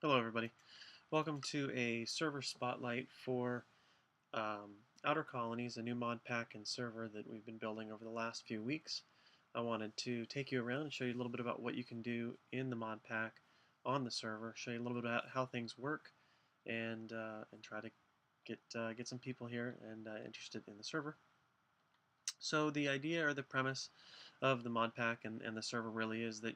Hello everybody. Welcome to a server spotlight for Outer Colonies, a new mod pack and server that we've been building over the last few weeks. I wanted to take you around and show you a little bit about what you can do in the mod pack on the server, show you a little bit about how things work, and try to get some people here and interested in the server. So the idea or the premise of the mod pack and the server really is that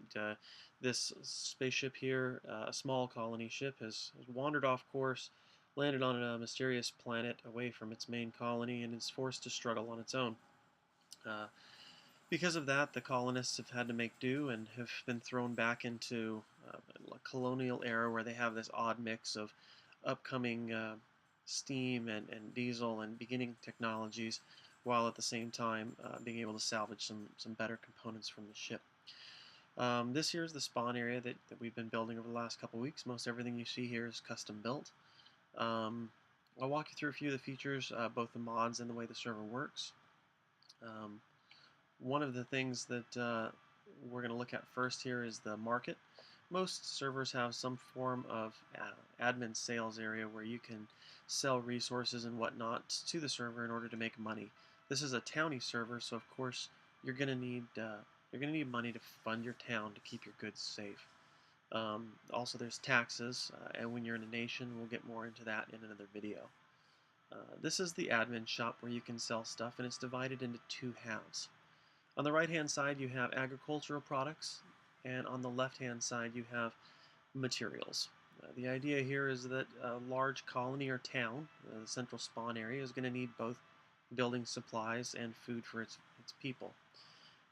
this spaceship here, a small colony ship, has wandered off course, landed on a mysterious planet away from its main colony, and is forced to struggle on its own. Uh, because of that, the colonists have had to make do and have been thrown back into a colonial era where they have this odd mix of upcoming steam and diesel and beginning technologies, while at the same time being able to salvage some better components from the ship. This here is the spawn area that we've been building over the last couple weeks. Most everything you see here is custom built. Um, I'll walk you through a few of the features, both the mods and the way the server works. One of the things that we're going to look at first here is the market. Most servers have some form of admin sales area where you can sell resources and whatnot to the server in order to make money. This is a towny server, so of course you're going to need money to fund your town to keep your goods safe. Also, there's taxes, and when you're in a nation, we'll get more into that in another video. This is the admin shop where you can sell stuff, and it's divided into two halves. On the right-hand side, you have agricultural products, and on the left-hand side, you have materials. The idea here is that a large colony or town, the central spawn area, is going to need both building supplies and food for its people.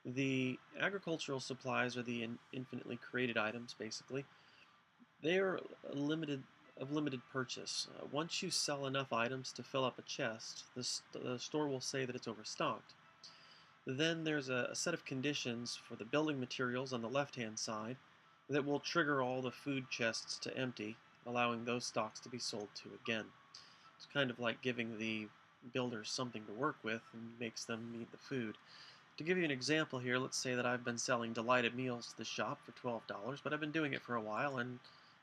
The agricultural supplies are the infinitely created items, basically. They are of limited purchase. Once you sell enough items to fill up a chest, the store will say that it's overstocked. Then there's a set of conditions for the building materials on the left-hand side that will trigger all the food chests to empty, allowing those stocks to be sold to again. It's kind of like giving the builders something to work with and makes them need the food. To give you an example here, let's say that I've been selling delighted meals to the shop for $12, but I've been doing it for a while, and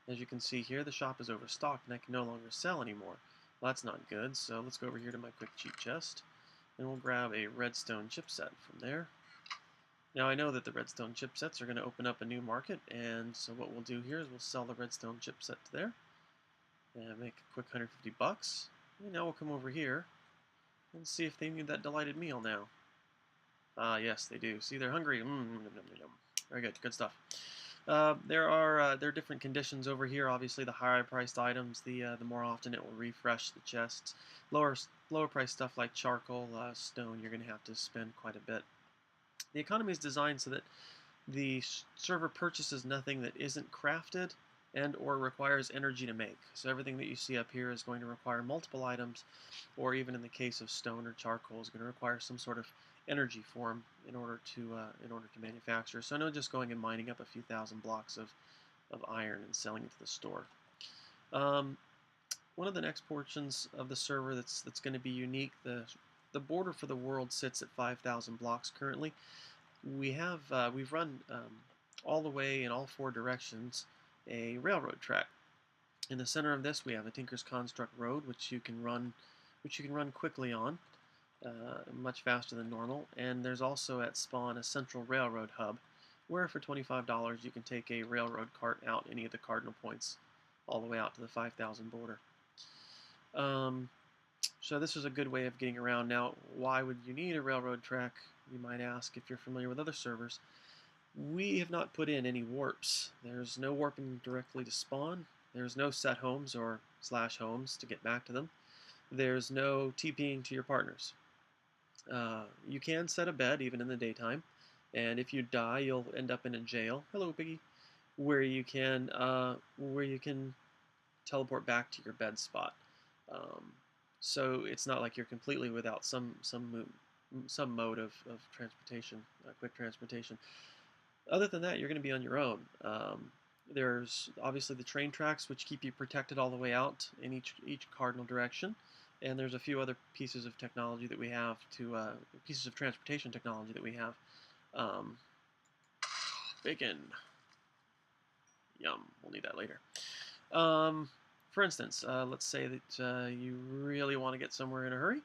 as you can see here, the shop is overstocked and I can no longer sell anymore. Well, that's not good, so let's go over here to my quick cheat chest, and we'll grab a redstone chipset from there. Now I know that the redstone chipsets are going to open up a new market, and so what we'll do here is we'll sell the redstone chipset to there, and make a quick 150 bucks. And now we'll come over here and see if they need that delighted meal now. Yes, they do. See, they're hungry. Very good. Good stuff. There are different conditions over here. Obviously, the higher priced items, the more often it will refresh the chests. Lower priced stuff like charcoal, stone, you're going to have to spend quite a bit. The economy is designed so that the server purchases nothing that isn't crafted and or requires energy to make. So everything that you see up here is going to require multiple items, or even in the case of stone or charcoal, is going to require some sort of energy form in order to manufacture. So no just going and mining up a few thousand blocks of iron and selling it to the store. One of the next portions of the server that's going to be unique, the border for the world sits at 5,000 blocks currently. We've run all the way in all four directions a railroad track. In the center of this, we have a Tinker's Construct Road, which you can run quickly on, much faster than normal. And there's also at spawn a central railroad hub, where for $25 you can take a railroad cart out any of the cardinal points, all the way out to the 5,000 border. So this is a good way of getting around. Now, why would you need a railroad track, you might ask, if you're familiar with other servers? We have not put in any warps. There's no warping directly to spawn. There's no set homes or slash homes to get back to them. There's no TPing to your partners. You can set a bed even in the daytime, and if you die, you'll end up in a jail. Hello, Piggy. Where you can teleport back to your bed spot. So it's not like you're completely without some mode of transportation, quick transportation. Other than that, you're going to be on your own. There's obviously the train tracks, which keep you protected all the way out in each cardinal direction, and there's a few other pieces of technology that we have pieces of transportation technology that we have. Bacon, yum. We'll need that later. Um, for instance, let's say that you really want to get somewhere in a hurry,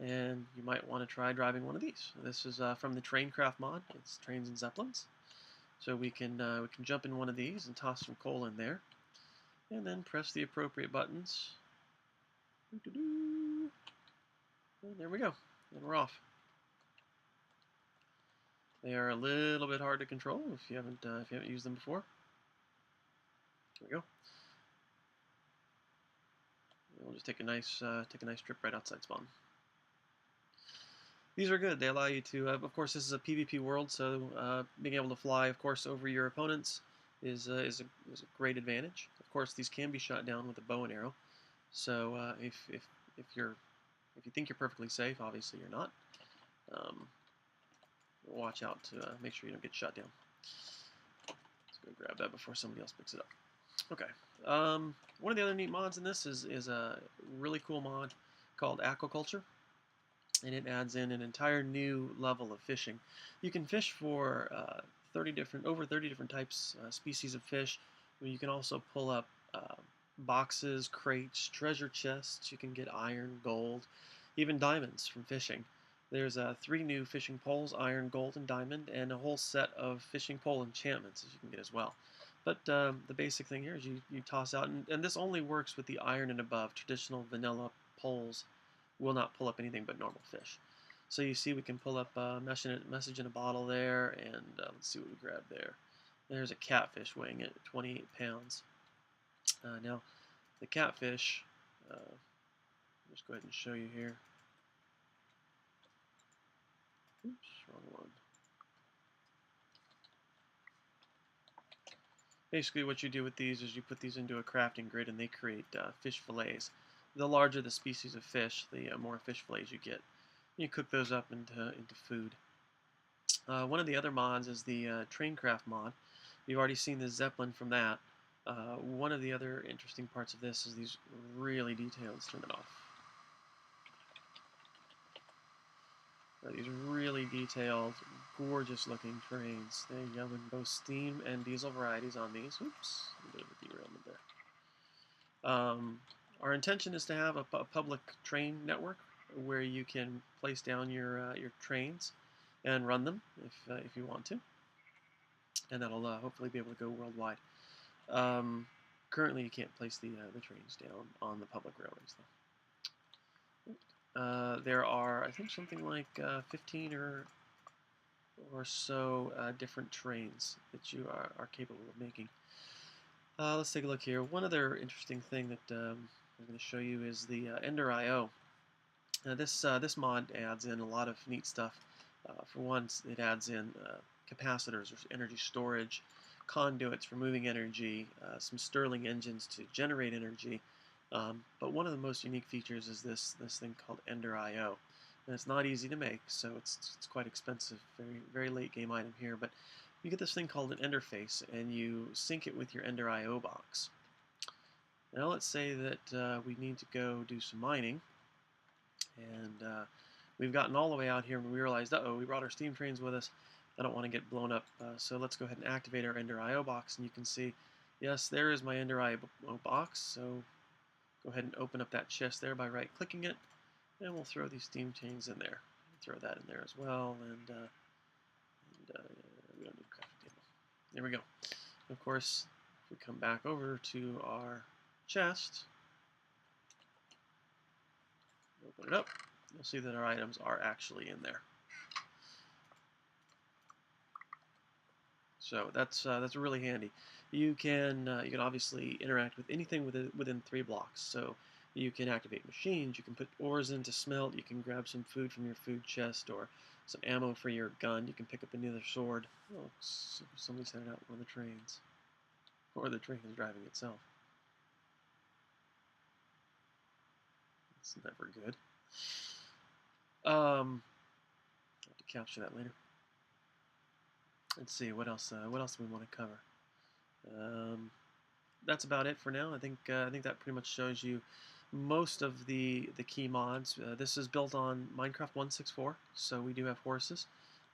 and you might want to try driving one of these. This is from the Traincraft mod. It's Trains and Zeppelins. So we can jump in one of these and toss some coal in there, and then press the appropriate buttons. And there we go, and we're off. They are a little bit hard to control if you haven't used them before. There we go. We'll just take a nice trip right outside spawn. These are good. They allow you to, of course, this is a PvP world, so being able to fly, of course, over your opponents is a great advantage. Of course, these can be shot down with a bow and arrow. So if you think you're perfectly safe, obviously you're not. Watch out to make sure you don't get shot down. Let's go grab that before somebody else picks it up. Okay. One of the other neat mods in this is a really cool mod called Aquaculture, and it adds in an entire new level of fishing. You can fish for over 30 different types, species of fish. You can also pull up boxes, crates, treasure chests. You can get iron, gold, even diamonds from fishing. There's 3 new fishing poles, iron, gold, and diamond, and a whole set of fishing pole enchantments that you can get as well. But the basic thing here is you toss out, and this only works with the iron and above. Traditional vanilla poles will not pull up anything but normal fish. So you see we can pull up a message in a bottle there, and let's see what we grab there. There's a catfish weighing at 28 pounds. Now, the catfish, I'll just go ahead and show you here. Oops, wrong one. Basically what you do with these is you put these into a crafting grid and they create fish fillets. The larger the species of fish, the more fish fillets you get. You cook those up into food. One of the other mods is the Traincraft mod. You've already seen the Zeppelin from that. One of the other interesting parts of this is these really detailed, let's turn it off. These really detailed, gorgeous looking trains. They come in both steam and diesel varieties on these. Oops, a bit of a derailment there. Our intention is to have a public train network where you can place down your trains and run them if you want to, and that'll hopefully be able to go worldwide. Currently, you can't place the trains down on the public railways, though. There are, I think, something like 15 or so different trains that you are capable of making. Let's take a look here. One other interesting thing that I'm going to show you is the Ender IO. This mod adds in a lot of neat stuff. For one, it adds in capacitors or energy storage, conduits for moving energy, some Stirling engines to generate energy. But one of the most unique features is this thing called Ender IO. And it's not easy to make, so it's quite expensive, very late game item here. But you get this thing called an interface, and you sync it with your Ender IO box. Now let's say that we need to go do some mining, and we've gotten all the way out here, and we realized, uh-oh, we brought our steam trains with us. I don't want to get blown up, so let's go ahead and activate our Ender IO box, and you can see, yes, there is my Ender IO box. So go ahead and open up that chest there by right-clicking it, and we'll throw these steam chains in there. Throw that in there as well, and we don't need a crafting table. There we go. Of course, if we come back over to our chest, open it up, you'll see that our items are actually in there. So that's really handy. You can obviously interact with anything within 3 blocks. So you can activate machines, you can put ores in to smelt, you can grab some food from your food chest or some ammo for your gun, you can pick up another sword. Oh, somebody's headed out one of the trains. Or the train is driving itself. It's never good. I'll have to capture that later. Let's see, what else do we want to cover? That's about it for now. I think that pretty much shows you most of the key mods. This is built on Minecraft 1.6.4, so we do have horses.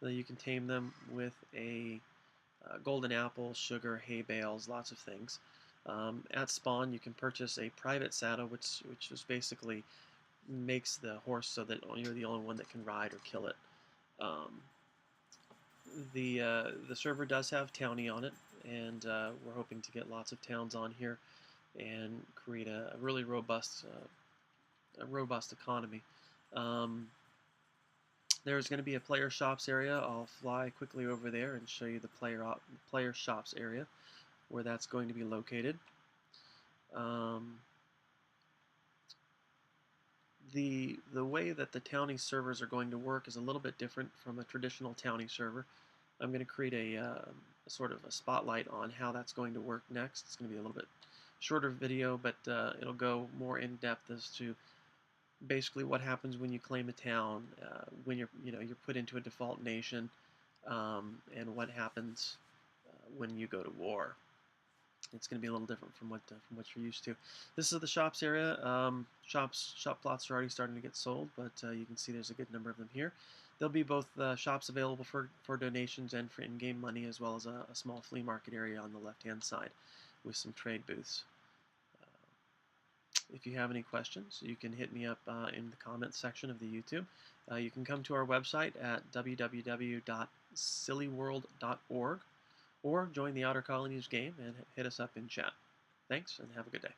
You can tame them with a golden apple, sugar, hay bales, lots of things. At spawn, you can purchase a private saddle, which is basically makes the horse so that you're the only one that can ride or kill it. Um, the server does have townie on it, and we're hoping to get lots of towns on here and create a really robust economy. Um, there's going to be a player shops area. I'll fly quickly over there and show you the player shops area where that's going to be located. Um, the way that the townie servers are going to work is a little bit different from a traditional townie server. I'm going to create a sort of a spotlight on how that's going to work next. It's going to be a little bit shorter video, but it'll go more in depth as to basically what happens when you claim a town, when you're put into a default nation, and what happens when you go to war. It's going to be a little different from what you're used to. This is the shops area. Shop plots are already starting to get sold, but you can see there's a good number of them here. There'll be both shops available for donations and for in-game money, as well as a small flea market area on the left-hand side with some trade booths. If you have any questions, you can hit me up in the comments section of the YouTube. You can come to our website at www.SillyWorld.org or join the Outer Colonies game and hit us up in chat. Thanks, and have a good day.